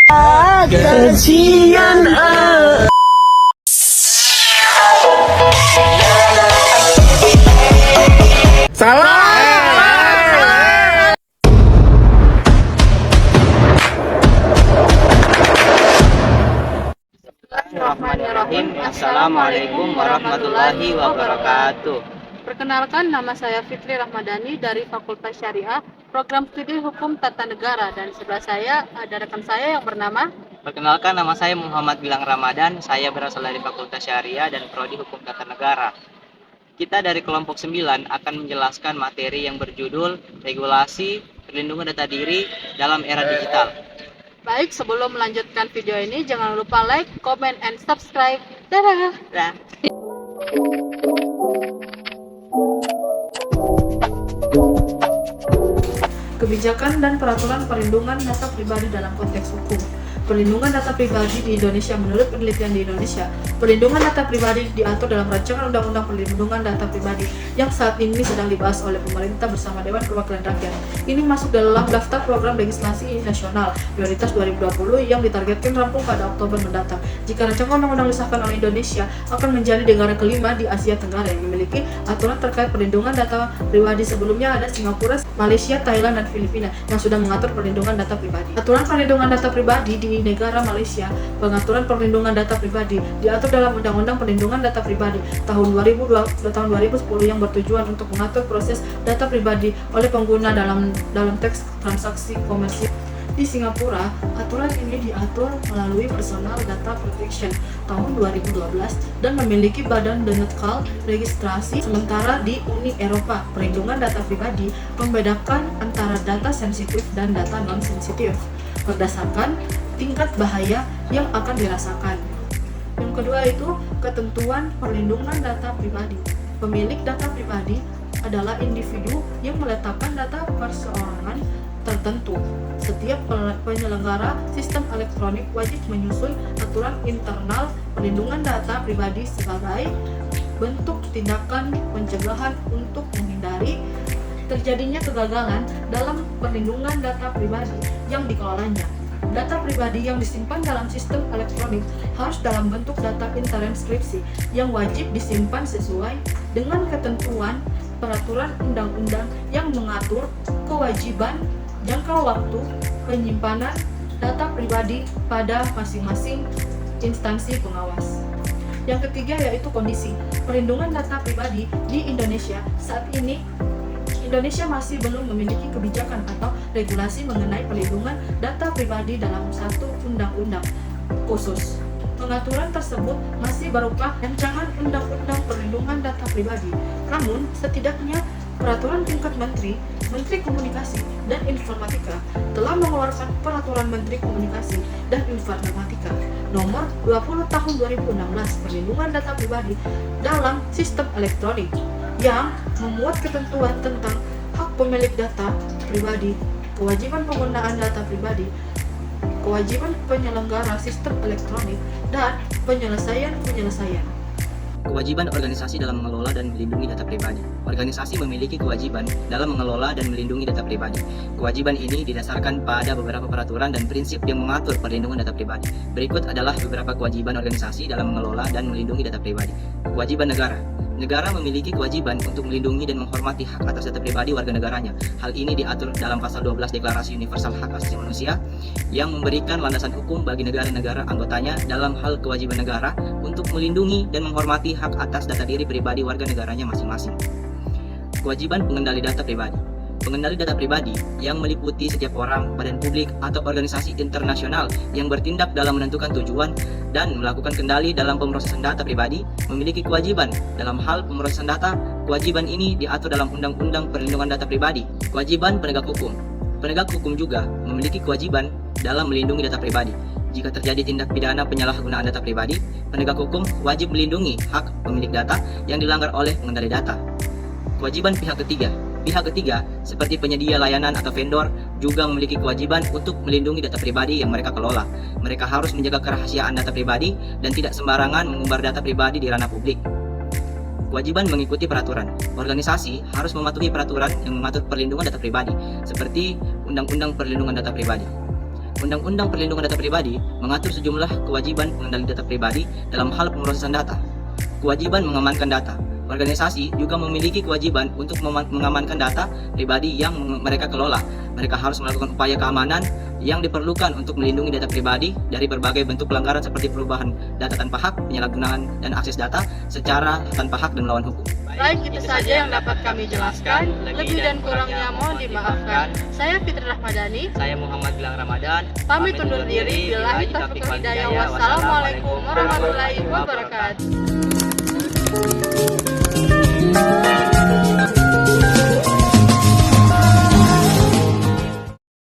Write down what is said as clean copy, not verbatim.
Kajian salah. Bismillahirrahmanirrahim. Assalamualaikum warahmatullahi wabarakatuh. Perkenalkan, nama saya Fitri Rahmadani dari Fakultas Syariah, Program Studi Hukum Tata Negara, dan sebelah saya ada rekan saya yang bernama. Perkenalkan, nama saya Muhammad Gilang Ramadan. Saya berasal dari Fakultas Syariah dan Prodi Hukum Tata Negara. Kita dari kelompok 9 akan menjelaskan materi yang berjudul Regulasi Perlindungan Data Diri dalam Era Digital. Baik, sebelum melanjutkan video ini, jangan lupa like, comment, and subscribe. Dadah! Kebijakan dan peraturan perlindungan data pribadi dalam konteks hukum. Perlindungan data pribadi di Indonesia. Menurut penelitian di Indonesia, perlindungan data pribadi diatur dalam rancangan Undang-Undang Perlindungan Data Pribadi yang saat ini sedang dibahas oleh pemerintah bersama Dewan Perwakilan Rakyat. Ini masuk dalam daftar program legislasi nasional prioritas 2020 yang ditargetkan rampung pada Oktober mendatang. Jika rancangan undang-undang disahkan oleh Indonesia, akan menjadi negara kelima di Asia Tenggara yang memiliki aturan terkait perlindungan data pribadi. Sebelumnya ada Singapura, Malaysia, Thailand, dan Filipina yang sudah mengatur perlindungan data pribadi. Aturan perlindungan data pribadi di negara Malaysia. Pengaturan perlindungan data pribadi diatur dalam Undang-Undang Perlindungan Data Pribadi tahun 2010 yang bertujuan untuk mengatur proses data pribadi oleh pengguna dalam teks transaksi komersial. Di Singapura, aturan ini diatur melalui Personal Data Protection tahun 2012 dan memiliki badan netral registrasi. Sementara di Uni Eropa, perlindungan data pribadi membedakan antara data sensitif dan data non-sensitif berdasarkan tingkat bahaya yang akan dirasakan. Yang kedua itu ketentuan perlindungan data pribadi. Pemilik data pribadi adalah individu yang meletakkan data perseorangan tertentu. Setiap penyelenggara sistem elektronik wajib menyusun aturan internal perlindungan data pribadi sebagai bentuk tindakan pencegahan untuk menghindari terjadinya kegagalan dalam perlindungan data pribadi yang dikelolanya. Data pribadi yang disimpan dalam sistem elektronik harus dalam bentuk data interenskripsi yang wajib disimpan sesuai dengan ketentuan peraturan undang-undang yang mengatur kewajiban jangka waktu penyimpanan data pribadi pada masing-masing instansi pengawas. Yang ketiga yaitu kondisi perlindungan data pribadi di Indonesia. Saat ini Indonesia masih belum memiliki kebijakan atau regulasi mengenai perlindungan data pribadi dalam satu undang-undang khusus. Pengaturan tersebut masih berupa rancangan Undang-Undang Perlindungan Data Pribadi. Namun, setidaknya peraturan tingkat Menteri Komunikasi dan Informatika telah mengeluarkan Peraturan Menteri Komunikasi dan Informatika Nomor 20 Tahun 2016 Perlindungan Data Pribadi dalam Sistem Elektronik yang memuat ketentuan tentang hak pemilik data pribadi, kewajiban penggunaan data pribadi, kewajiban penyelenggara sistem elektronik, dan penyelesaian. Kewajiban organisasi dalam mengelola dan melindungi data pribadi. Organisasi memiliki kewajiban dalam mengelola dan melindungi data pribadi. Kewajiban ini didasarkan pada beberapa peraturan dan prinsip yang mengatur perlindungan data pribadi. Berikut adalah beberapa kewajiban organisasi dalam mengelola dan melindungi data pribadi. Kewajiban negara. Negara memiliki kewajiban untuk melindungi dan menghormati hak atas data pribadi warga negaranya. Hal ini diatur dalam pasal 12 Deklarasi Universal Hak Asasi Manusia yang memberikan landasan hukum bagi negara-negara anggotanya dalam hal kewajiban negara untuk melindungi dan menghormati hak atas data diri pribadi warga negaranya masing-masing. Kewajiban pengendali data pribadi. Pengendali data pribadi yang meliputi setiap orang, badan publik, atau organisasi internasional yang bertindak dalam menentukan tujuan dan melakukan kendali dalam pemrosesan data pribadi memiliki kewajiban dalam hal pemrosesan data. Kewajiban ini diatur dalam Undang-Undang Perlindungan Data Pribadi. Kewajiban penegak hukum. Penegak hukum juga memiliki kewajiban dalam melindungi data pribadi. Jika terjadi tindak pidana penyalahgunaan data pribadi, penegak hukum wajib melindungi hak pemilik data yang dilanggar oleh pengendali data. Kewajiban pihak ketiga. Pihak ketiga, seperti penyedia layanan atau vendor, juga memiliki kewajiban untuk melindungi data pribadi yang mereka kelola. Mereka harus menjaga kerahasiaan data pribadi dan tidak sembarangan mengumbar data pribadi di ranah publik. Kewajiban mengikuti peraturan. Organisasi harus mematuhi peraturan yang mengatur perlindungan data pribadi, seperti Undang-Undang Perlindungan Data Pribadi. Undang-Undang Perlindungan Data Pribadi mengatur sejumlah kewajiban pengendali data pribadi dalam hal pemrosesan data. Kewajiban mengamankan data. Organisasi juga memiliki kewajiban untuk mengamankan data pribadi yang mereka kelola. Mereka harus melakukan upaya keamanan yang diperlukan untuk melindungi data pribadi dari berbagai bentuk pelanggaran seperti perubahan data tanpa hak, penyalahgunaan dan akses data secara tanpa hak dan melawan hukum. Baik, itu saja yang dapat kami jelaskan. Lebih dan kurangnya mohon dimaafkan. Saya Fitri Rahmadani. Saya Muhammad Gilang Ramadan. Pamit undur diri. Billahi taufiq wal hidayah. Wassalamualaikum warahmatullahi wabarakatuh.